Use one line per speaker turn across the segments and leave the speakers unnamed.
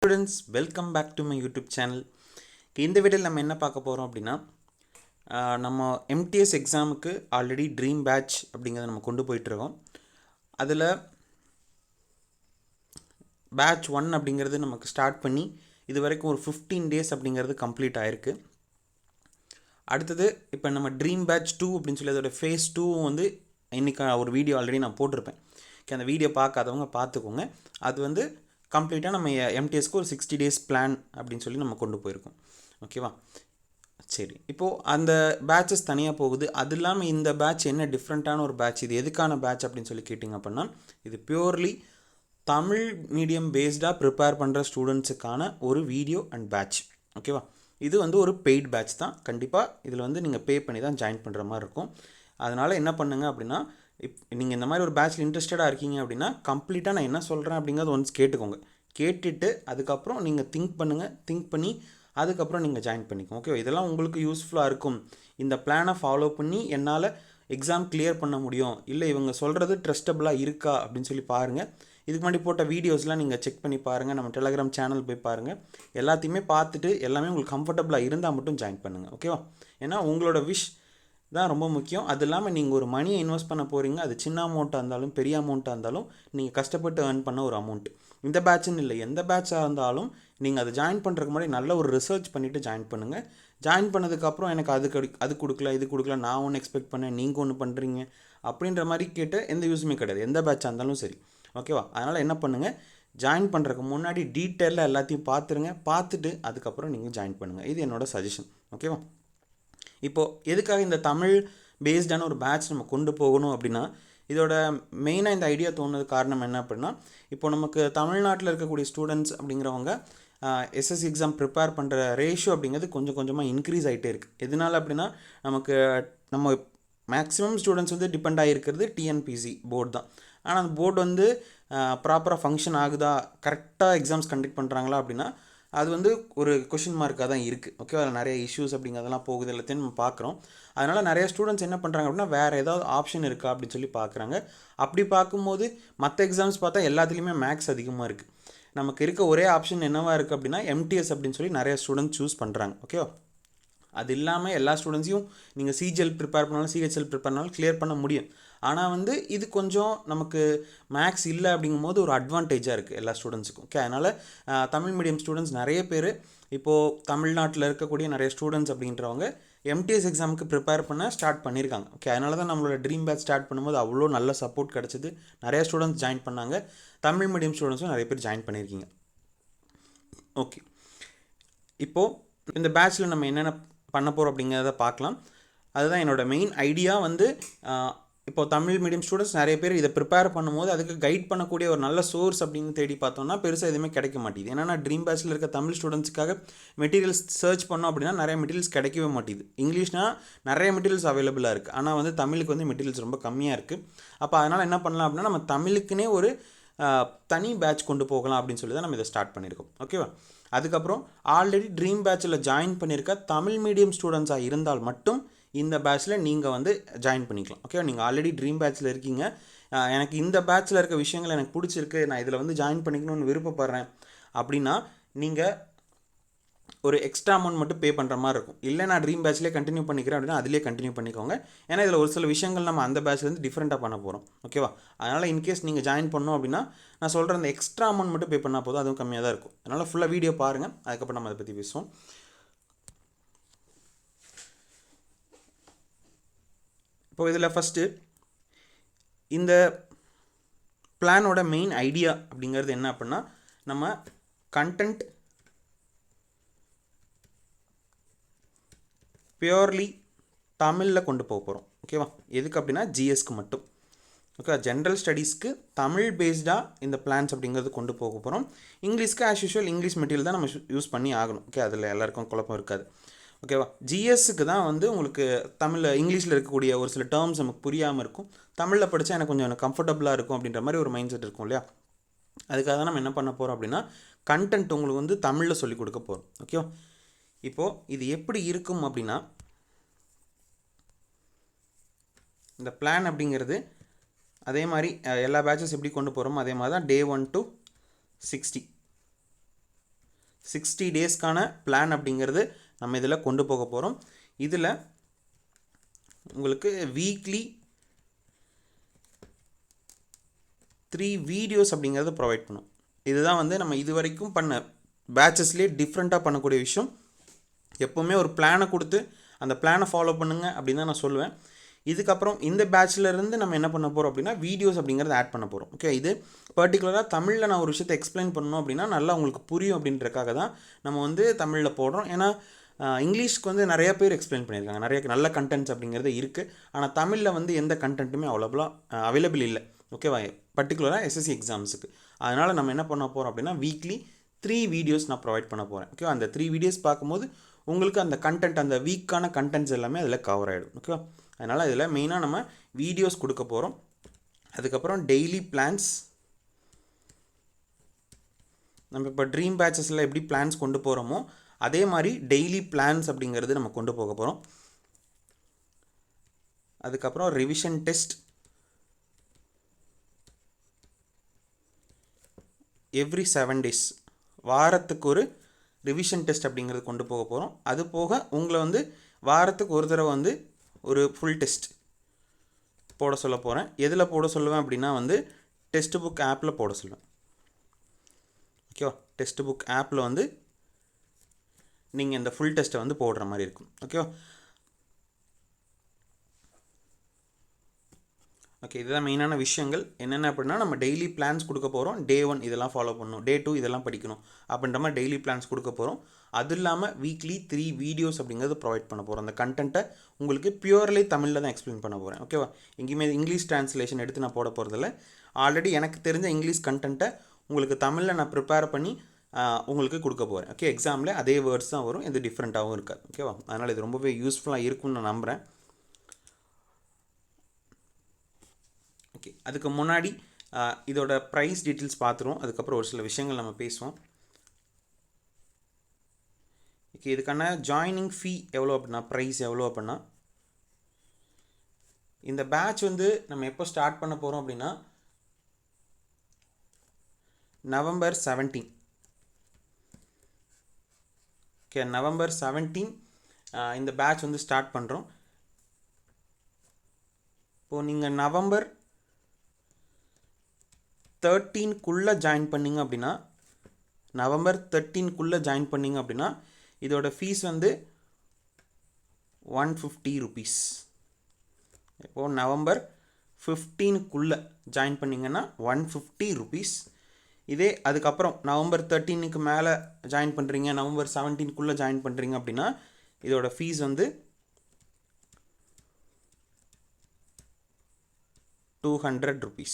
Students welcome back to my YouTube channel. இந்த வீடியோவில் நம்ம என்ன பார்க்க போகிறோம் அப்படின்னா, நம்ம எம்டிஎஸ் எக்ஸாமுக்கு ஆல்ரெடி ட்ரீம் பேட்ச் அப்படிங்கிறத நம்ம கொண்டு போயிட்டுருக்கோம். அதில் பேட்ச் 1 அப்படிங்கிறது நமக்கு ஸ்டார்ட் பண்ணி இது வரைக்கும் ஒரு 15 டேஸ் அப்படிங்கிறது கம்ப்ளீட் ஆகிருக்கு. அடுத்தது இப்போ நம்ம ட்ரீம் பேட்ச் 2 அப்படின்னு சொல்லி அதோட ஃபேஸ் 2 வந்து இன்றைக்கி ஒரு வீடியோ ஆல்ரெடி நான் போட்டிருப்பேன். அந்த வீடியோ பார்க்காதவங்க பார்த்துக்கோங்க. அது வந்து கம்ப்ளீட்டாக நம்ம எம்டிஎஸ்க்கு ஒரு 60 டேஸ் பிளான் அப்படின்னு சொல்லி நம்ம கொண்டு போயிருக்கோம். ஓகேவா? சரி, இப்போது அந்த பேட்சஸ் தனியாக போகுது. அது இல்லாமல் இந்த பேட்ச் என்ன டிஃப்ரெண்ட்டான ஒரு பேட்ச், இது எதுக்கான பேட்ச் அப்படின்னு சொல்லி கேட்டிங்க அப்படின்னா, இது பியூர்லி தமிழ் மீடியம் பேஸ்டாக ப்ரிப்பேர் பண்ணுற ஸ்டூடெண்ட்ஸுக்கான ஒரு வீடியோ அண்ட் பேட்ச். ஓகேவா? இது வந்து ஒரு பெய்ட் பேட்ச் தான். கண்டிப்பாக இதில் வந்து நீங்கள் பே பண்ணி தான் ஜாயின் பண்ணுற மாதிரி இருக்கும். அதனால் என்ன பண்ணுங்க அப்படின்னா, நீங்கள் இந்த மாதிரி ஒரு பேட்ச்சில் இன்ட்ரெஸ்டடாக இருக்கீங்க அப்படின்னா கம்ப்ளீட்டாக நான் என்ன சொல்கிறேன் அப்படிங்கிறது ஒன்ஸ் கேட்டுக்கோங்க. கேட்டுட்டு அதுக்கப்புறம் நீங்கள் திங்க் பண்ணி அதுக்கப்புறம் நீங்கள் ஜாயின் பண்ணிக்கோங்க. ஓகே, இதெல்லாம் உங்களுக்கு யூஸ்ஃபுல்லாக இருக்கும். இந்த பிளானை ஃபாலோ பண்ணி என்னால் எக்ஸாம் கிளியர் பண்ண முடியும், இல்லை இவங்க சொல்கிறது ட்ரஸ்டபுளாக இருக்கா அப்படின்னு சொல்லி பாருங்கள். இதுக்கு முன்னாடி போட்ட வீடியோஸ்லாம் நீங்கள் செக் பண்ணி பாருங்கள். நம்ம டெலகிராம் சேனல் போய் பாருங்கள். எல்லாத்தையுமே பார்த்துட்டு எல்லாமே உங்களுக்கு கம்ஃபர்டபுளாக இருந்தால் மட்டும் ஜாயின் பண்ணுங்கள். ஓகேவா? ஏன்னா உங்களோட விஷ் தான் ரொம்ப முக்கியம். அது இல்லாமல் நீங்கள் ஒரு மணியை இன்வெஸ்ட் பண்ண போகிறீங்க. அது சின்ன அமௌண்ட்டாக இருந்தாலும் பெரிய அமௌண்ட்டாக இருந்தாலும் நீங்கள் கஷ்டப்பட்டு ஏர்ன் பண்ண ஒரு அமௌண்ட். இந்த பேட்சுன்னு இல்லை, எந்த பேட்சாக இருந்தாலும் நீங்கள் அதை ஜாயின் பண்ணுறதுக்கு முன்னாடி நல்ல ஒரு ரிசர்ச் பண்ணிவிட்டு ஜாயின் பண்ணுங்கள். ஜாயின் பண்ணதுக்கப்புறம் எனக்கு அது கொடுக்கல இது கொடுக்கல, நான் ஒன்று எக்ஸ்பெக்ட் பண்ணேன், நீங்கள் ஒன்று பண்ணுறீங்க அப்படின்ற மாதிரி கேட்டு எந்த யூஸுமே கிடையாது, எந்த பேட்சாக இருந்தாலும் சரி. ஓகேவா? அதனால் என்ன பண்ணுங்கள், ஜாயின் பண்ணுறதுக்கு முன்னாடி டீட்டெயிலாக எல்லாத்தையும் பார்த்துட்டு அதுக்கப்புறம் நீங்கள் ஜாயின் பண்ணுங்கள். இது என்னோடய சஜஷன். ஓகேவா? இப்போது எதுக்காக இந்த தமிழ் பேஸ்டான ஒரு பேட்ச் நம்ம கொண்டு போகணும் அப்படின்னா, இதோட மெயினாக இந்த ஐடியா தோணுது காரணம் என்ன அப்படின்னா, இப்போ நமக்கு தமிழ்நாட்டில் இருக்கக்கூடிய ஸ்டூடெண்ட்ஸ் அப்படிங்கிறவங்க எஸ்எஸ்சி எக்ஸாம் ப்ரிப்பேர் பண்ணுற ரேஷியோ அப்படிங்கிறது கொஞ்சம் கொஞ்சமாக இன்க்ரீஸ் ஆகிட்டே இருக்குது. எதனால் அப்படின்னா, நம்ம மேக்ஸிமம் ஸ்டூடெண்ட்ஸ் வந்து டிபெண்ட் ஆகிருக்கிறது டிஎன்பிசி போர்டு தான். ஆனால் அந்த போர்டு வந்து ப்ராப்பராக ஃபங்க்ஷன் ஆகுதா, கரெக்டாக எக்ஸாம்ஸ் கண்டக்ட் பண்ணுறாங்களா அப்படின்னா அது வந்து ஒரு கொஷின் மார்க்காக தான் இருக்குது. ஓகே, அதில் நிறைய இஷ்யூஸ் அப்படிங்கிறதெல்லாம் போகுது, எல்லாத்தையும் நம்ம பார்க்குறோம். அதனால் நிறைய ஸ்டூடெண்ட்ஸ் என்ன பண்ணுறாங்க அப்படின்னா, வேறு ஏதாவது ஆப்ஷன் இருக்கா அப்படின்னு சொல்லி பார்க்குறாங்க. அப்படி பார்க்கும்போது மற்ற எக்ஸாம்ஸ் பார்த்தா எல்லாத்துலேயுமே மேக்ஸ் அதிகமாக இருக்குது. நமக்கு இருக்க ஒரே ஆப்ஷன் என்னவாக இருக்குது அப்படின்னா எம்டிஎஸ் அப்படின்னு சொல்லி நிறைய ஸ்டூடெண்ட்ஸ் சூஸ் பண்ணுறாங்க. ஓகேவா? அது இல்லாமல் எல்லா ஸ்டூடெண்ட்ஸையும் நீங்கள் சிஜிஎல் ப்ரிப்பேர் பண்ணாலும் சிஹெச்எல் ப்ரிப்பேர் பண்ணாலும் கிளியர் பண்ண முடியும். ஆனால் வந்து இது கொஞ்சம் நமக்கு மேக்ஸ் இல்லை அப்படிங்கும்போது ஒரு அட்வான்டேஜாக இருக்குது எல்லா ஸ்டூடெண்ட்ஸுக்கும். ஓகே, அதனால் தமிழ் மீடியம் ஸ்டூடெண்ட்ஸ் நிறைய பேர் இப்போது தமிழ்நாட்டில் இருக்கக்கூடிய நிறைய ஸ்டூடெண்ட்ஸ் அப்படின்றவங்க எம்டிஎஸ் எக்ஸாமுக்கு ப்ரிப்பேர் பண்ண ஸ்டார்ட் பண்ணியிருக்காங்க. ஓகே, அதனால தான் நம்மளோட ட்ரீம் பேட்ச் ஸ்டார்ட் பண்ணும்போது அவ்வளோ நல்ல சப்போர்ட் கிடச்சிது. நிறைய ஸ்டூடெண்ட்ஸ் ஜாயின் பண்ணாங்க. தமிழ் மீடியம் ஸ்டூடெண்ட்ஸும் நிறைய பேர் ஜாயின் பண்ணியிருக்கீங்க. ஓகே, இப்போது இந்த பேட்ச்சில் நம்ம என்னென்ன பண்ண போகிறோம் அப்படிங்கிறத பார்க்கலாம். அதுதான் என்னோடய மெயின் ஐடியா. வந்து இப்போ தமிழ் மீடியம் ஸ்டூடெண்ட்ஸ் நிறைய பேர் இதை ப்ரிப்பேர் பண்ணும்போது அதுக்கு கைட் பண்ணக்கூடிய ஒரு நல்ல சோர்ஸ் அப்படின்னு தேடி பார்த்தோம்னா பெருசாக எதுவுமே கிடைக்க மாட்டேங்குது. ஏன்னா ட்ரீம் பேட்ச்சில் இருக்க தமிழ் ஸ்டூடெண்ட்ஸ்க்காக மெட்டீரியல்ஸ் சர்ச் பண்ணோம் அப்படின்னா நிறைய மெட்டீரியல்ஸ் கிடைக்கவே மாட்டேங்குது. இங்கிலீஷ்னால் நிறைய மெட்டீரியல்ஸ் அவைலபிளாக இருக்குது, ஆனால் வந்து தமிழுக்கு வந்து மெட்டீரியல்ஸ் ரொம்ப கம்மியாக இருக்குது. அப்போ அதனால் என்ன பண்ணலாம் அப்படின்னா, நம்ம தமிழுக்குனே ஒரு தனி பேட்ச் கொண்டு போகலாம் அப்படின்னு சொல்லி தான் நம்ம இதை ஸ்டார்ட் பண்ணியிருக்கோம். ஓகேவா? அதுக்கப்புறம் ஆல்ரெடி ட்ரீம் பேட்சில் ஜாயின் பண்ணியிருக்க தமிழ் மீடியம் ஸ்டூடெண்ட்ஸாக இருந்தால் மட்டும் இந்த பேட்சில் நீங்கள் வந்து ஜாயின் பண்ணிக்கலாம். ஓகே, நீங்கள் ஆல்ரெடி ட்ரீம் பேட்சில் இருக்கீங்க, எனக்கு இந்த பேட்சில் இருக்க விஷயங்கள் எனக்கு பிடிச்சிருக்கு, நான் இதில் வந்து ஜாயின் பண்ணிக்கணும்னு விருப்பப்படுறேன் அப்படின்னா நீங்கள் ஒரு எக்ஸ்ட்ரா அமௌண்ட் மட்டும் பே பண்ணுற மாதிரி இருக்கும். இல்லை நான் ட்ரீம் பேட்ச்லேயே கண்டினியூ பண்ணிக்கிறேன் அப்படின்னா அதிலே கண்டினியூ பண்ணிக்கோங்க. ஏன்னா இதில் ஒரு சில விஷயங்கள் நம்ம அந்த பேட்ச்லேருந்து டிஃப்ரெண்ட்டாக பண்ண போகிறோம். ஓகேவா? அதனால் இன்கேஸ் நீங்கள் ஜாயின் பண்ணோம் அப்படின்னா நான் சொல்கிற அந்த எக்ஸ்ட்ரா அமௌண்ட் மட்டும் பே பண்ணால் போதும், அதுவும் கம்மியாக தான் இருக்கும். அதனால் ஃபுல்லாக வீடியோ பாருங்கள், அதுக்கப்புறம் நம்ம அதை பற்றி பேசுவோம். இப்போ இதில் ஃபஸ்ட்டு இந்த பிளானோட மெயின் ஐடியா அப்படிங்கிறது என்ன அப்படின்னா, நம்ம கண்டென்ட் பியூர்லி தமிழில் கொண்டு போக போகிறோம். ஓகேவா? எதுக்கு அப்படின்னா ஜிஎஸ்க்கு மட்டும். ஓகே, ஜென்ரல் ஸ்டடீஸ்க்கு தமிழ் பேஸ்டாக இந்த பிளான்ஸ் அப்படிங்கிறது கொண்டு போக போகிறோம். இங்கிலீஷ்க்கு ஆஸ் யூஷுவல் இங்கிலீஷ் மெட்டீரியல் தான் நம்ம யூஸ் பண்ணி ஆகணும். ஓகே, அதில் எல்லாருக்கும் குழப்பம் இருக்காது. ஓகேவா? ஜிஎஸ்க்கு தான் வந்து உங்களுக்கு இங்கிலீஷில் இருக்கக்கூடிய ஒரு சில டேர்ம்ஸ் நமக்கு புரியாமல் இருக்கும். தமிழில் படித்தா எனக்கு கொஞ்சம் கம்ஃபர்டபுளாக இருக்கும் அப்படின்ற மாதிரி ஒரு மைண்ட் செட் இருக்கும் இல்லையா? அதுக்காக தான் நம்ம என்ன பண்ண போகிறோம் அப்படின்னா, கண்டென்ட் உங்களுக்கு வந்து தமிழில் சொல்லிக் கொடுக்க போகிறோம். ஓகேவா? இப்போது இது எப்படி இருக்கும் அப்படின்னா, இந்த பிளான் அப்படிங்கிறது அதே மாதிரி எல்லா பேட்சஸ் எப்படி கொண்டு போகிறோமோ அதே மாதிரி தான் Day 1 to 60. 60 டேஸ்க்கான பிளான் அப்படிங்கிறது நம்ம இதில் கொண்டு போக போகிறோம். இதில் உங்களுக்கு வீக்லி 3 வீடியோஸ் அப்படிங்கிறத ப்ரொவைட் பண்ணும். இதுதான் வந்து நம்ம இது வரைக்கும் பண்ண பேட்சஸ்லேயே டிஃப்ரெண்ட்டாக பண்ணக்கூடிய விஷயம். எப்போவுமே ஒரு பிளானை கொடுத்து அந்த பிளானை ஃபாலோ பண்ணுங்கள் அப்படின்னு தான் நான் சொல்லுவேன். இதுக்கப்புறம் இந்த பேட்ச்லேருந்து நம்ம என்ன பண்ண போகிறோம் அப்படின்னா வீடியோஸ் அப்படிங்கிறத ஆட் பண்ண போகிறோம். ஓகே, இது பர்டிகுலராக தமிழில் நான் ஒரு விஷயத்தை எக்ஸ்பிளைன் பண்ணணும் அப்படின்னா நல்லா உங்களுக்கு புரியும் அப்படின்றக்காக தான் நம்ம வந்து தமிழில் போடுறோம். ஏன்னா இங்கிலீஷ்க்கு வந்து நிறைய பேர் எக்ஸ்பிளைன் பண்ணியிருக்காங்க, நிறைய நல்ல கண்டென்ட்ஸ் அப்படிங்கிறது இருக்குது. ஆனால் தமிழில் வந்து எந்த கண்டென்ட்டுமே அவைலபிள் இல்லை. ஓகேவா, பர்டிகுலராக எஸ்எஸ்சி எக்ஸாம்ஸுக்கு. அதனால் நம்ம என்ன பண்ண போகிறோம் அப்படின்னா வீக்லி 3 வீடியோஸ் நான் ப்ரொவைட் பண்ண போகிறேன். ஓகேவா, அந்த 3 வீடியோஸ் பார்க்கும்போது உங்களுக்கு அந்த கண்டென்ட், அந்த வீக்கான கண்டென்ட்ஸ் எல்லாமே அதில் கவர் ஆகிடும். ஓகேவா, அதனால் இதில் மெயினாக நம்ம வீடியோஸ் கொடுக்க போகிறோம். அதுக்கப்புறம் டெய்லி பிளான்ஸ். நம்ம இப்போ ட்ரீம் பேட்சஸில் எப்படி பிளான்ஸ் கொண்டு போகிறோமோ அதே மாதிரி டெய்லி பிளான்ஸ் அப்படிங்கிறது நம்ம கொண்டு போக போகிறோம். அதுக்கப்புறம் ரிவிஷன் டெஸ்ட் எவ்ரி 7 டேஸ், வாரத்துக்கு ஒரு ரிவிஷன் டெஸ்ட் அப்படிங்கிறது கொண்டு போக போகிறோம். அது போக உங்களை வந்து வாரத்துக்கு ஒரு தடவை வந்து ஒரு ஃபுல் டெஸ்ட் போட சொல்ல போகிறேன். எதில் போட சொல்லுவேன் அப்படின்னா வந்து டெக்ஸ்ட் புக் ஆப்பில் போட சொல்லுவேன். ஓகேவா, டெக்ஸ்ட் புக் ஆப்பில் வந்து நீங்கள் இந்த ஃபுல் டெஸ்ட்டை வந்து போடுற மாதிரி இருக்கும். ஓகேவா, ஓகே, இதுதான் மெயினான விஷயங்கள். என்னென்ன அப்படின்னா நம்ம டெய்லி பிளான்ஸ் கொடுக்க போகிறோம். டே 1 இதெல்லாம் ஃபாலோ பண்ணணும், டே 2 இதெல்லாம் படிக்கணும் அப்படின்ற மாதிரி டெய்லி பிளான்ஸ் கொடுக்க போகிறோம். அது இல்லாமல் வீக்லி 3 வீடியோஸ் அப்படிங்கிறது ப்ரொவைட் பண்ண போகிறோம். அந்த கண்டென்ட்டை உங்களுக்கு பியூர்லி தமிழில் தான் எக்ஸ்பிளைன் பண்ண போகிறேன். ஓகேவா, எங்கேயுமே இங்கிலீஷ் ட்ரான்ஸ்லேஷன் எடுத்து நான் போட போகிறதில்ல. ஆல்ரெடி எனக்கு தெரிஞ்ச இங்கிலீஷ் கண்டென்ட்டை உங்களுக்கு தமிழில் நான் ப்ரிப்பேர் பண்ணி உங்களுக்கு கொடுக்க போகிறேன். ஓகே, எக்ஸாமில் அதே வேர்ட்ஸ் தான் வரும், எது டிஃப்ரெண்ட்டாகவும் இருக்காது. ஓகேவா, அதனால் இது ரொம்பவே யூஸ்ஃபுல்லாக இருக்கும்னு நான் நம்புகிறேன். ஓகே, அதுக்கு முன்னாடி இதோட ப்ரைஸ் டீட்டெயில்ஸ் பார்த்துருவோம். அதுக்கப்புறம் ஒரு சில விஷயங்கள் நம்ம பேசுவோம். ஓகே, இதுக்கான ஜாயினிங் ஃபீ எவ்வளோ அப்படின்னா, ப்ரைஸ் எவ்வளோ அப்படின்னா, இந்த பேட்ச் வந்து நம்ம எப்போ ஸ்டார்ட் பண்ண போகிறோம் அப்படின்னா November 17. ஓகே, November 17 இந்த பேட்ச் வந்து ஸ்டார்ட் பண்ணுறோம். இப்போது நீங்கள் November 13க்குள்ளே ஜாயின் பண்ணிங்க அப்படின்னா, November 13க்குள்ளே ஜாயின் பண்ணிங்க அப்படின்னா இதோட ஃபீஸ் வந்து 150 rupees. இப்போது November 15க்குள்ளே ஜாயின் பண்ணிங்கன்னா 150 rupees. இதே அதுக்கப்புறம் November 13க்கு மேலே ஜாயின் பண்ணுறீங்க, November 17க்குள்ளே ஜாயின் பண்ணுறீங்க அப்படின்னா இதோட ஃபீஸ் வந்து 200 rupees.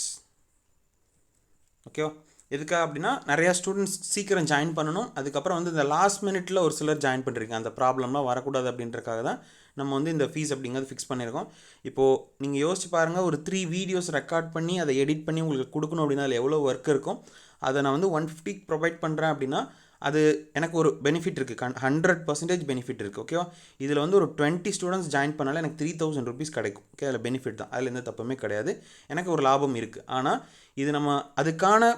ஓகேவா, எதுக்காக அப்படின்னா நிறையா ஸ்டூடெண்ட்ஸ் சீக்கிரம் ஜாயின் பண்ணணும். அதுக்கப்புறம் வந்து இந்த லாஸ்ட் மினிட்ல ஒரு சிலர் ஜாயின் பண்ணுறீங்க, அந்த ப்ராப்ளம்லாம் வரக்கூடாது அப்படின்றக்காக தான் நம்ம வந்து இந்த ஃபீஸ் அப்படிங்கிறது ஃபிக்ஸ் பண்ணியிருக்கோம். இப்போது நீங்கள் யோசிச்சு பாருங்கள், ஒரு 3 வீடியோஸ் ரெக்கார்ட் பண்ணி அதை எடிட் பண்ணி உங்களுக்கு கொடுக்கணும் அப்படின்னா அதில் எவ்வளோ ஒர்க் இருக்கும். அதை நான் வந்து 150 ப்ரொவைட் பண்ணுறேன் அப்படின்னா அது எனக்கு ஒரு பெனிஃபிட் இருக்குது, 100% பெனிஃபிட் இருக்குது. ஓகேவா, இதில் வந்து ஒரு 20 ஸ்டூடெண்ட்ஸ் ஜாயின் பண்ணாலும் எனக்கு 3000 rupees கிடைக்கும். ஓகே, அதில் பெனிஃபிட் தான், அதில் எந்த தப்புமே கிடையாது, எனக்கு ஒரு லாபம் இருக்குது. ஆனால் இது நம்ம அதுக்கான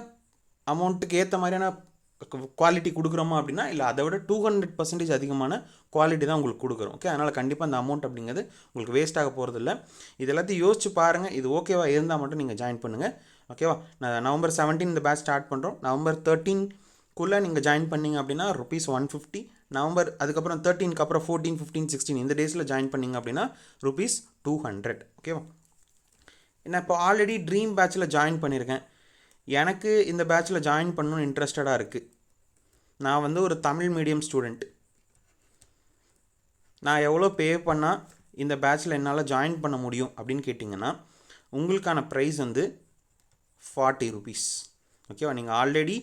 அமௌண்ட்டுக்கு ஏற்ற மாதிரியான குவாலிட்டி கொடுக்குறோமா அப்படின்னா இல்லை, அதை விட 200% அதிகமான குவாலிட்டி தான் உங்களுக்கு கொடுக்குறோம். ஓகே, அதனால் கண்டிப்பாக அந்த அமௌண்ட் அப்படிங்கிறது உங்களுக்கு வேஸ்ட் ஆக போகிறதில்ல. இது எல்லாத்தையும் யோசிச்சு பாருங்கள், இது ஓகேவா இருந்தால் மட்டும் நீங்கள் ஜாயின் பண்ணுங்கள். ஓகேவா, நான் November 17 இந்த பேட்ச் ஸ்டார்ட் பண்ணுறோம். November 13க்குள்ளே நீங்கள் ஜாயின் பண்ணிங்க அப்படின்னா ₹150. அதுக்கப்புறம் 13க்கு அப்புறம் 14, 15, 16 இந்த டேஸில் ஜாயின் பண்ணிங்க அப்படின்னா ₹200. ஓகேவா, நான் இப்போ ஆல்ரெடி ட்ரீம் பேட்சில் ஜாயின் பண்ணியிருக்கேன், எனக்கு இந்த பேட்சில் ஜாயின் பண்ணணும்னு இன்ட்ரெஸ்டடாக இருக்குது. நான் வந்து ஒரு தமிழ் மீடியம் ஸ்டூடெண்ட், நான் எவ்வளோ பே பண்ணால் இந்த பேட்சில் என்னால் ஜாயின் பண்ண முடியும் அப்படின்னு கேட்டிங்கன்னா உங்களுக்கான ப்ரைஸ் வந்து 40 rupees. ஓகேவா, நீங்கள் ஆல்ரெடி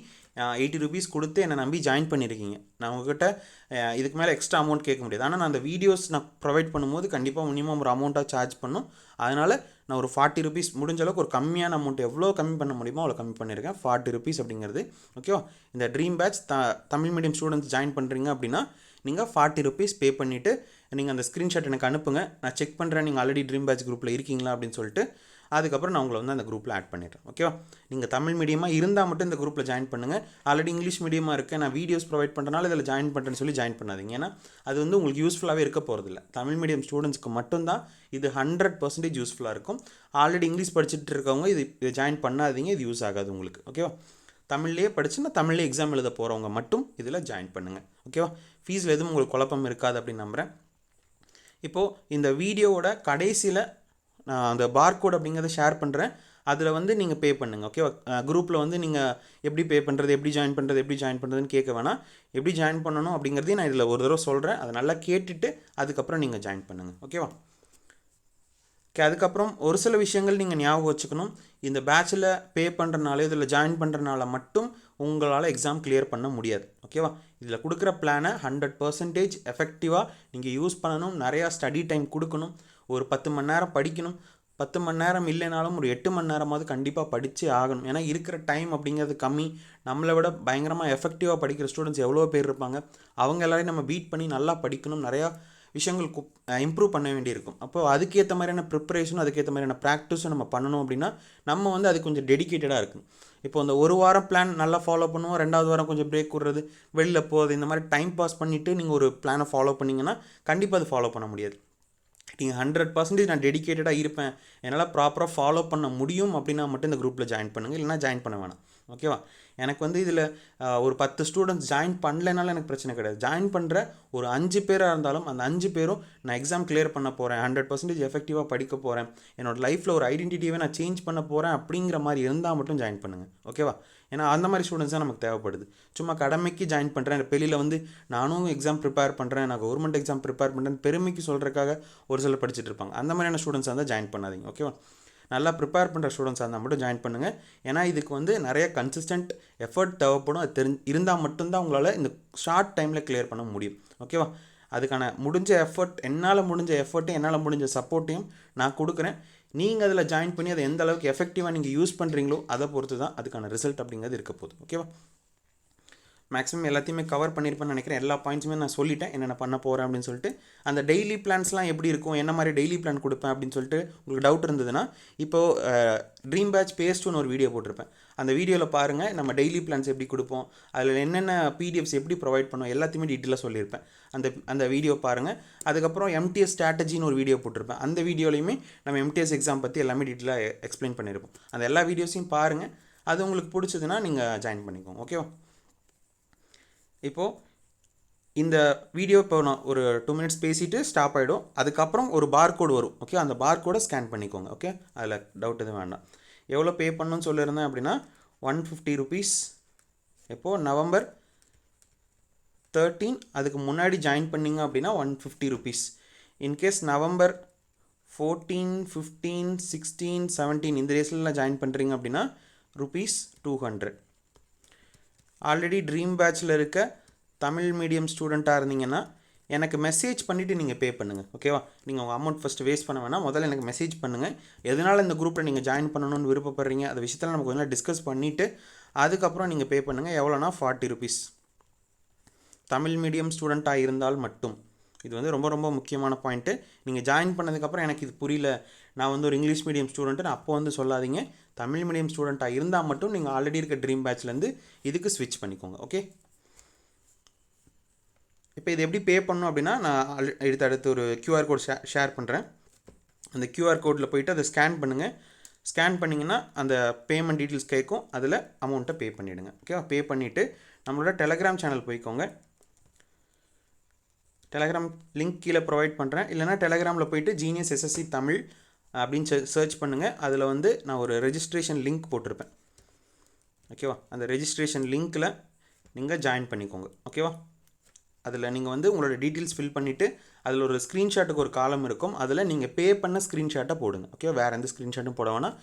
80 rupees கொடுத்து என்னை நம்பி ஜாயின் பண்ணியிருக்கீங்க. நான் உங்கள்கிட்ட இதுக்கு மேலே எக்ஸ்ட்ரா அமௌண்ட் கேட்க முடியாது. ஆனால் நான் அந்த வீடியோஸ் நான் ப்ரொவைட் பண்ணும்போது கண்டிப்பாக மினிமம் ஒரு அமௌண்ட்டாக சார்ஜ் பண்ணும். அதனால் நான் ஒரு 40 rupees முடிஞ்ச அளவுக்கு ஒரு கம்மியான அமௌண்ட் எவ்வளோ கம்மி பண்ண முடியுமோ அவ்வளோ கம்மி பண்ணியிருக்கேன். 40 rupees அப்படிங்கிறது. ஓகேவா, இந்த dream batch Tamil medium students join பண்ணுறீங்க அப்படின்னா நீங்கள் 40 rupees பே பண்ணிவிட்டு நீங்கள் அந்த ஸ்க்ரீன்ஷாட் எனக்கு அனுப்புங்க, நான் செக் பண்ணுறேன் நீங்கள் ஆல்ரெடி ட்ரீம் பேட்ச் குரூப்பில் இருக்கீங்களா அப்படின்னு சொல்லிட்டு. அதுக்கப்புறம் நான் உங்களை வந்து அந்த குரூப்பில் ஆட் பண்ணிடுறேன். ஓகேவா? நீங்கள் தமிழ் மீடியமாக இருந்தால் மட்டும் இந்த குரூப்பில் ஜாயின் பண்ணுங்கள். ஆல்ரெடி இங்கிலீஷ் மீடியமாக இருக்குது, நான் வீடியோஸ் ப்ரொவைட் பண்ணுறனால இதில் ஜாயின் பண்ணுறேன்னு சொல்லி ஜாயின் பண்ணாதீங்க. ஏன்னா அது வந்து உங்களுக்கு யூஸ்ஃபுல்லாகவே இருக்க போகிறதில்ல. தமிழ் மீடியம் ஸ்டூடெண்ட்ஸ்க்கு மட்டும்தான் இது 100% யூஸ்ஃபுல்லாக இருக்கும். ஆல்ரெடி இங்கிலீஷ் படிச்சுட்டு இருக்கவங்க இது ஜாயின் பண்ணாதீங்க, இது யூஸ் ஆகாது உங்களுக்கு. ஓகேவா? தமிழ்லேயே படிச்சுன்னா தமிழ்லேயே எக்ஸாம் எழுத போகிறவங்க மட்டும் இதில் ஜாயின் பண்ணுங்கள். ஓகேவா? ஃபீஸில் எதுவும் உங்களுக்கு குழப்பம் இருக்காது அப்படின்னு நம்புகிறேன். இப்போது இந்த வீடியோவோட கடைசியில் நான் அந்த பார்கோட் அப்படிங்கிறத ஷேர் பண்ணுறேன். அதில் வந்து நீங்கள் பே பண்ணுங்கள். ஓகேவா? குரூப்பில் வந்து நீங்கள் எப்படி பே பண்ணுறது, எப்படி ஜாயின் பண்ணுறதுன்னு கேட்க வேணாம். எப்படி ஜாயின் பண்ணணும் அப்படிங்கிறதையும் நான் இதில் ஒரு தடவை சொல்கிறேன். அதை நல்லா கேட்டுட்டு அதுக்கப்புறம் நீங்கள் ஜாயின் பண்ணுங்கள். ஓகேவா? அதுக்கப்புறம் ஒரு சில விஷயங்கள் நீங்கள் ஞாபகம் வச்சுக்கணும். இந்த பேட்சில் பே பண்ணுறனால, இதில் ஜாயின் பண்ணுறனால மட்டும் உங்களால் எக்ஸாம் கிளியர் பண்ண முடியாது. ஓகேவா? இதில் கொடுக்குற பிளானை 100% எஃபெக்டிவாக நீங்கள் யூஸ் பண்ணணும். நிறையா ஸ்டடி டைம் கொடுக்கணும். ஒரு 10 மணி நேரம் படிக்கணும். 10 மணி நேரம் இல்லைனாலும் ஒரு 8 மணி நேரமாவது கண்டிப்பாக படித்தே ஆகணும். ஏன்னா இருக்கிற டைம் அப்படிங்கிறது கம்மி. நம்மளை விட பயங்கரமாக எஃபெக்டிவாக படிக்கிற ஸ்டூடெண்ட்ஸ் எவ்வளோ பேர் இருப்பாங்க. அவங்க எல்லாரையும் நம்ம பீட் பண்ணி நல்லா படிக்கணும். நிறையா விஷயங்கள் இம்ப்ரூவ் பண்ண வேண்டியிருக்கும். அப்போது அதுக்கேற்ற மாதிரியான ப்ரிப்பரேஷனும் அதுக்கேற்ற மாதிரியான ப்ராக்டிஸும் நம்ம பண்ணணும். அப்படின்னா நம்ம வந்து அது கொஞ்சம் டெடிக்கேட்டடாக இருக்கும். இப்போ அந்த ஒரு வாரம் பிளான் நல்லா ஃபாலோ பண்ணுவோம், 2வது வாரம் கொஞ்சம் பிரேக் விடுறது, வெளியில் போகிறது, இந்த மாதிரி டைம் பாஸ் பண்ணிவிட்டு நீங்கள் ஒரு பிளானை ஃபாலோ பண்ணிங்கன்னா கண்டிப்பாக அது ஃபாலோ பண்ண முடியாது. நீங்கள் 100% நான் டெடிக்கேட்டடாக இருப்பேன், என்னால் ப்ராப்பராக ஃபாலோ பண்ண முடியும் அப்படின்னா மட்டும் இந்த குரூப்பில் ஜாயின் பண்ணுங்கள். இல்லைனா ஜாயின் பண்ண வேணாம். ஓகேவா? எனக்கு வந்து இதில் ஒரு 10 ஸ்டூடெண்ட்ஸ் ஜாயின் பண்ணலைனாலும் எனக்கு பிரச்சனை கிடையாது. ஜாயின் பண்ணுற ஒரு 5 பேராக இருந்தாலும் அந்த 5 பேரும் நான் எக்ஸாம் கிளியர் பண்ண போகிறேன், 100% எஃபெக்டிவாக படிக்க போகிறேன், என்னோடய லைஃப்பில் ஒரு ஐடென்டிட்டியை நான் சேஞ்ச் பண்ண போகிறேன் அப்படிங்கிற மாதிரி இருந்தால் மட்டும் ஜாயின் பண்ணுங்கள். ஓகேவா? ஏன்னா அந்த மாதிரி ஸ்டூடெண்ட்ஸ் தான் நமக்கு தேவைப்படுது. சும்மா கடமைக்கு ஜாயின் பண்ணுறேன், வெளியில் வந்து நானும் எக்ஸாம் ப்ரிப்பேர் பண்ணுறேன், நான் கவர்மெண்ட் எக்ஸாம் ப்ரிப்பேர் பண்ணுறேன் பெருமைக்கு சொல்கிறதுக்காக ஒரு சிலர் படிச்சுட்டு இருப்பாங்க. அந்த மாதிரியான ஸ்டூடெண்ட்ஸாக இருந்தால் ஜாயின் பண்ணாதீங்க. ஓகேவா? நல்லா ப்ரிப்பேர் பண்ணுற ஸ்டூடெண்ட்ஸாக இருந்தால் மட்டும் ஜாயின் பண்ணுங்கள். ஏன்னா இதுக்கு வந்து நிறைய கன்சிஸ்டன்ட் எஃபர்ட் தேவைப்படும். அது இருந்தால் மட்டும்தான் உங்களால் இந்த ஷார்ட் டைமில் கிளியர் பண்ண முடியும். ஓகேவா? அதுக்கான முடிஞ்ச எஃபர்ட், என்னால் முடிஞ்ச எஃபர்ட்டையும் என்னால் முடிஞ்ச சப்போர்ட்டையும் நான் கொடுக்குறேன். நீங்கள் அதில் ஜாயின் பண்ணி அதை எந்த அளவுக்கு எஃபெக்டிவாக நீங்கள் யூஸ் பண்ணுறீங்களோ அதை பொறுத்து தான் அதுக்கான ரிசல்ட் அப்படிங்கிறது இருக்க போகுது. ஓகேவா? மேக்ஸிமம் எல்லாத்தையுமே கவர் பண்ணியிருப்பேன்னு நினைக்கிறேன். எல்லா பாயிண்ட்ஸுமே நான் சொல்லிட்டேன் என்னென்ன பண்ண போகிறேன் அப்படின்னு சொல்லிட்டு. அந்த டெய்லி பிளான்ஸ்லாம் எப்படி இருக்கும், என்ன மாதிரி டெய்லி பிளான் கொடுப்பேன் அப்படின்னு சொல்லிட்டு உங்களுக்கு டவுட் இருந்ததுன்னா இப்போது ட்ரீம் பேட்ச் பேஸ் 2ன்னு ஒரு வீடியோ போட்டிருப்பேன். அந்த வீடியோவில் பாருங்கள், நம்ம டெய்லி பிளான்ஸ் எப்படி கொடுப்போம், அதில் என்னென்ன பிடிஎஃப்ஸ் எப்படி ப்ரொவைட் பண்ணுவோம் எல்லாத்தையுமே டீட்டெயிலாக சொல்லியிருப்பேன். அந்த வீடியோ பாருங்கள். அதுக்கப்புறம் எம்டிஎஸ் ஸ்ட்ராட்டஜின்னு ஒரு வீடியோ போட்டிருப்பேன். அந்த வீடியோலையுமே நம்ம எம்டிஎஸ் எக்ஸாம் பற்றி எல்லாமே டீட்டெயிலாக எக்ஸ்பிளைன் பண்ணியிருப்போம். அந்த எல்லா வீடியோஸையும் பாருங்கள். அது உங்களுக்கு பிடிச்சதுன்னா நீங்கள் ஜாயின் பண்ணிக்கோங்க. ஓகேவா? இப்போது இந்த வீடியோ இப்போ நான் ஒரு 2 மினிட்ஸ் பேசிவிட்டு ஸ்டாப் ஆகிடும். அதுக்கப்புறம் ஒரு பார்கோடு வரும். ஓகே? அந்த பார்கோடை ஸ்கேன் பண்ணிக்கோங்க. ஓகே? அதில் டவுட் எதுவும் வேண்டாம். எவ்வளோ பே பண்ணணும்னு சொல்லியிருந்தேன் அப்படின்னா 150 rupees. எப்போது November 13 அதுக்கு முன்னாடி ஜாயின் பண்ணிங்க அப்படின்னா 150 rupees. இன்கேஸ் November 14, 15, 16, 17 இந்த டேஸ்லாம் ஜாயின் பண்ணுறீங்க அப்படின்னா ₹200. ஆல்ரெடி ட்ரீம் பேட்சில் இருக்க தமிழ் மீடியம் ஸ்டூடெண்ட்டாக இருந்தீங்கன்னா எனக்கு மெசேஜ் பண்ணிவிட்டு நீங்கள் பே பண்ணுங்கள். ஓகேவா? நீங்கள் உங்கள் அமௌண்ட் ஃபஸ்ட்டு வேஸ்ட் பண்ண வேணாம். முதல்ல எனக்கு மெசேஜ் பண்ணுங்கள், எதனால் இந்த குரூப்பில் நீங்கள் ஜாயின் பண்ணணும்னு விருப்பப்படுறீங்க, அந்த விஷயத்தில் நம்ம கொஞ்சம் டிஸ்கஸ் பண்ணிவிட்டு அதுக்கப்புறம் நீங்கள் பே பண்ணுங்கள். எவ்வளோனா 40 rupees. தமிழ் மீடியம் ஸ்டூடெண்ட்டாக இருந்தால் மட்டும். இது வந்து ரொம்ப ரொம்ப முக்கியமான பாயிண்ட்டு. நீங்கள் ஜாயின் பண்ணதுக்கப்புறம் எனக்கு இது புரியல, நான் வந்து ஒரு இங்கிலீஷ் மீடியம் ஸ்டூடெண்ட்டு அப்போ வந்து சொல்லாதீங்க. தமிழ் மீடியம் ஸ்டூடெண்ட்டாக இருந்தால் மட்டும் நீங்கள் ஆல்ரெடி இருக்க ட்ரீம் பேட்ச்லேருந்து இதுக்கு ஸ்விட்ச் பண்ணிக்கோங்க. ஓகே? இப்போ இது எப்படி பே பண்ணணும் அப்படின்னா நான் அடுத்து ஒரு QR கோட் ஷேர் பண்ணுறேன். அந்த QR கோடில் போய்ட்டு அதை ஸ்கேன் பண்ணுங்கள். ஸ்கேன் பண்ணிங்கன்னா அந்த பேமெண்ட் டீட்டெயில்ஸ் கேட்கும், அதில் அமௌண்ட்டை பே பண்ணிவிடுங்க. ஓகேவா? பே பண்ணிவிட்டு நம்மளோட டெலகிராம் சேனல் போய்க்கோங்க. டெலகிராம் லிங்க் கீழே ப்ரொவைட் பண்ணுறேன். இல்லைனா டெலகிராமில் போய்ட்டு ஜீனியஸ் SSC தமிழ் அப்படின்னு சர்ச் பண்ணுங்கள். அதில் வந்து நான் ஒரு ரெஜிஸ்ட்ரேஷன் லிங்க் போட்டிருப்பேன். ஓகேவா? அந்த ரெஜிஸ்ட்ரேஷன் லிங்க்கில் நீங்கள் ஜாயின் பண்ணிக்கோங்க. ஓகேவா? அதில் நீங்கள் வந்து உங்களோட டீட்டெயில்ஸ் ஃபில் பண்ணிவிட்டு அதில் ஒரு ஸ்க்ரீன்ஷாட்டுக்கு ஒரு காலம் இருக்கும், அதில் நீங்கள் பே பண்ண ஸ்க்ரீன்ஷாட்டை போடுங்க. ஓகேவா? வேறு எந்த ஸ்க்ரீன்ஷாட்டும் போட வேணாம்.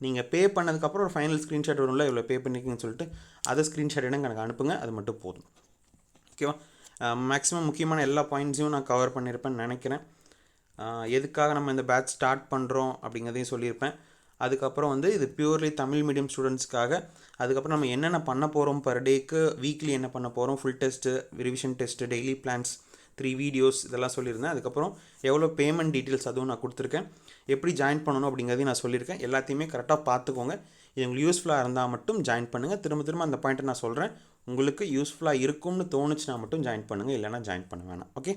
நீங்கள் பே பண்ணதுக்கப்புறம் ஒரு ஃபைனல் ஸ்க்ரீன்ஷாட் வரும்ல, இவ்வளோ பே பண்ணிக்கிங்கன்னு சொல்லிட்டு அதை ஸ்க்ரீன்ஷாட் எனக்கு அனுப்புங்க. அது மட்டும் போதும். ஓகேவா? மேக்ஸிமம் முக்கியமான எல்லா பாயிண்ட்ஸையும் நான் கவர் பண்ணியிருப்பேன்னு நினைக்கிறேன். எதுக்காக நம்ம இந்த பேட்ச் ஸ்டார்ட் பண்ணுறோம் அப்படிங்கிறதையும் சொல்லியிருப்பேன். அதுக்கப்புறம் வந்து இது பியூர்லி தமிழ் மீடியம் ஸ்டூடெண்ட்ஸ்க்காக. அதுக்கப்புறம் நம்ம என்னென்ன பண்ண போகிறோம், பர் டேக்கு வீக்லி என்ன பண்ண போகிறோம், full test, revision test, daily plans, 3 videos இதெல்லாம் சொல்லியிருந்தேன். அதுக்கப்புறம் எவ்வளோ பேமெண்ட் டீட்டெயில்ஸ் அதுவும் நான் கொடுத்துருக்கேன். எப்படி ஜாயின் பண்ணணும் அப்படிங்கிறதையும் நான் சொல்லியிருக்கேன். எல்லாத்தையுமே கரெக்டாக பார்த்துக்கோங்க. இது உங்களுக்கு யூஸ்ஃபுல்லாக இருந்தால் மட்டும் ஜாயின் பண்ணுங்கள். திரும்ப திரும்ப அந்த பாயிண்ட்டை நான் சொல்கிறேன். உங்களுக்கு யூஸ்ஃபுல்லாக இருக்கும்னு தோணுச்சுன்னா மட்டும் ஜாயின் பண்ணுங்கள், இல்லைனா ஜாயின் பண்ண வேணாம். ஓகே,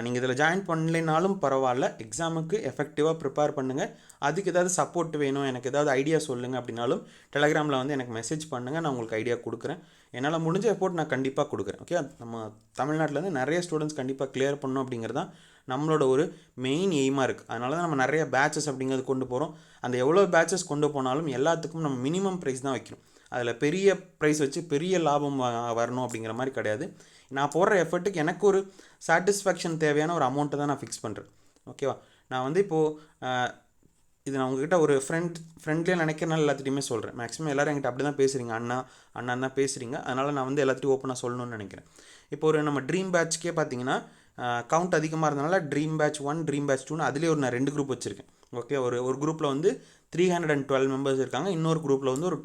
நீங்கள் இதில் ஜாயின் பண்ணலைனாலும் பரவாயில்ல, எக்ஸாமுக்கு எஃபெக்டிவாக ப்ரிப்பேர் பண்ணுங்கள். அதுக்கு ஏதாவது சப்போர்ட் வேணும், எனக்கு ஏதாவது ஐடியா சொல்லுங்கள் அப்படின்னாலும் டெலகிராமில் வந்து எனக்கு மெசேஜ் பண்ணுங்கள், நான் உங்களுக்கு ஐடியா கொடுக்குறேன். என்னால் முடிஞ்ச எஃபோர்ட் நான் கண்டிப்பாக கொடுக்குறேன். ஓகே, நம்ம தமிழ்நாட்டிலேருந்து நிறைய ஸ்டூடெண்ட்ஸ் கண்டிப்பாக கிளியர் பண்ணணும் அப்படிங்கிறது தான் நம்மளோட ஒரு மெயின் எய்மாக இருக்குது. அதனால தான் நம்ம நிறைய பேட்சஸ் அப்படிங்கிறது கொண்டு போகிறோம். அந்த எவ்வளோ பேட்சஸ் கொண்டு போனாலும் எல்லாத்துக்கும் நம்ம மினிமம் ப்ரைஸ் தான் வைக்கிறோம். அதில் பெரிய ப்ரைஸ் வச்சு பெரிய லாபம் வரணும் அப்படிங்கிற மாதிரி கிடையாது. நான் போடுற எஃபர்ட்டுக்கு எனக்கு ஒரு சாட்டிஸ்ஃபேக்ஷன் தேவையான ஒரு அமௌண்ட்டை தான் நான் ஃபிக்ஸ் பண்ணுறேன். ஓகேவா, நான் வந்து இப்போது இது நான் உங்ககிட்ட ஒரு ஃப்ரெண்ட்லியாக நினைக்கிறனால எல்லாத்துட்டையுமே சொல்கிறேன். மேக்ஸிமம் எல்லோரும் என்கிட்ட அப்படி தான் பேசுகிறீங்க, அண்ணா தான் பேசுகிறீங்க. அதனால் நான் வந்து எல்லாத்தையும் ஓப்பனாக சொல்லணும்னு நினைக்கிறேன். இப்போ ஒரு நம்ம ட்ரீம் பேட்ச்க்கே பார்த்தீங்கன்னா கவுண்ட் அதிகமாக இருந்தனால ட்ரீம் பேட்ச் 1, ட்ரீம் பேட்ச் 2ன்னு அதுலேயே ஒரு நான் 2 குரூப் வச்சுருக்கேன். ஓகே, ஒரு குரூப்பில் வந்து 312 மெம்பர்ஸ் இருக்காங்க. இன்னொரு குரூப்பில் வந்து ஒரு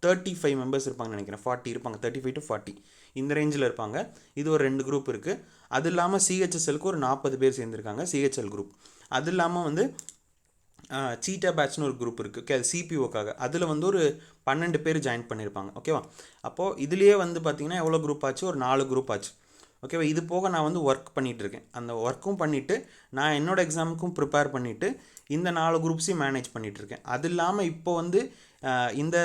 35 மெம்பர்ஸ் இருப்பாங்கன்னு நினைக்கிறேன். 40 இருப்பாங்க, 35 to 40 இந்த ரேஞ்சில் இருப்பாங்க. இது ஒரு 2 குரூப் இருக்குது. அது இல்லாமல் சிஹெச்எஸ்எலுக்கு ஒரு 40 பேர் சேர்ந்துருக்காங்க, சிஹெச்எல் குரூப். அது இல்லாமல் வந்து சீட்டா பேட்ச்னு ஒரு குரூப் இருக்குது. ஓகே, அது சிபிஓக்காக. அதில் வந்து ஒரு 12 பேர் ஜாயின் பண்ணியிருப்பாங்க. ஓகேவா, அப்போது இதுலேயே வந்து பார்த்திங்கன்னா எவ்வளோ குரூப் ஆச்சு, ஒரு 4 குரூப் ஆச்சு. ஓகேவா, இது போக நான் வந்து ஒர்க் பண்ணிகிட்ருக்கேன். அந்த ஒர்க்கும் பண்ணிவிட்டு நான் என்னோடய எக்ஸாமுக்கும் ப்ரிப்பேர் பண்ணிவிட்டு இந்த 4 குரூப்ஸையும் மேனேஜ் பண்ணிகிட்ருக்கேன். அது இல்லாமல் இப்போ வந்து இந்த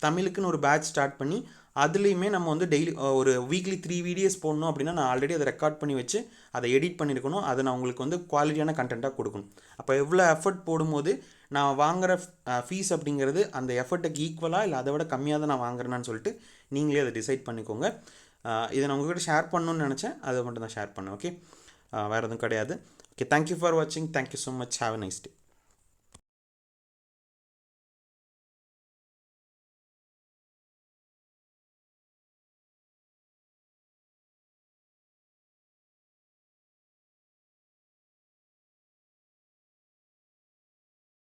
தமிழுக்குன்னு ஒரு பேட்ச் ஸ்டார்ட் பண்ணி அதுலேயுமே நம்ம வந்து டெய்லி ஒரு வீக்லி 3 வீடியோஸ் போடணும் அப்படின்னா நான் ஆல்ரெடி அதை ரெக்கார்ட் பண்ணி வச்சு அதை எடிட் பண்ணியிருக்கணும். அதை நான் உங்களுக்கு வந்து குவாலிட்டியான கண்டென்ட்டாக கொடுக்கணும். அப்போ எவ்வளோ எஃபர்ட் போடும்போது நான் வாங்குகிற ஃபீஸ் அப்படிங்கிறது அந்த எஃபர்ட்டுக்கு ஈக்குவலாக இல்லை அதை விட கம்மியாக தான் நான் வாங்குறேன்னு சொல்லிட்டு நீங்களே அதை டிசைட் பண்ணிக்கோங்க. இதை நான் உங்கள்கிட்ட ஷேர் பண்ணணும்னு நினச்சேன், அதை மட்டும் தான் ஷேர் பண்ணேன். ஓகே, வேறு எதுவும் கிடையாது. ஓகே, தேங்க்யூ ஃபார் வாட்சிங். Thank you so much. Have a nice day.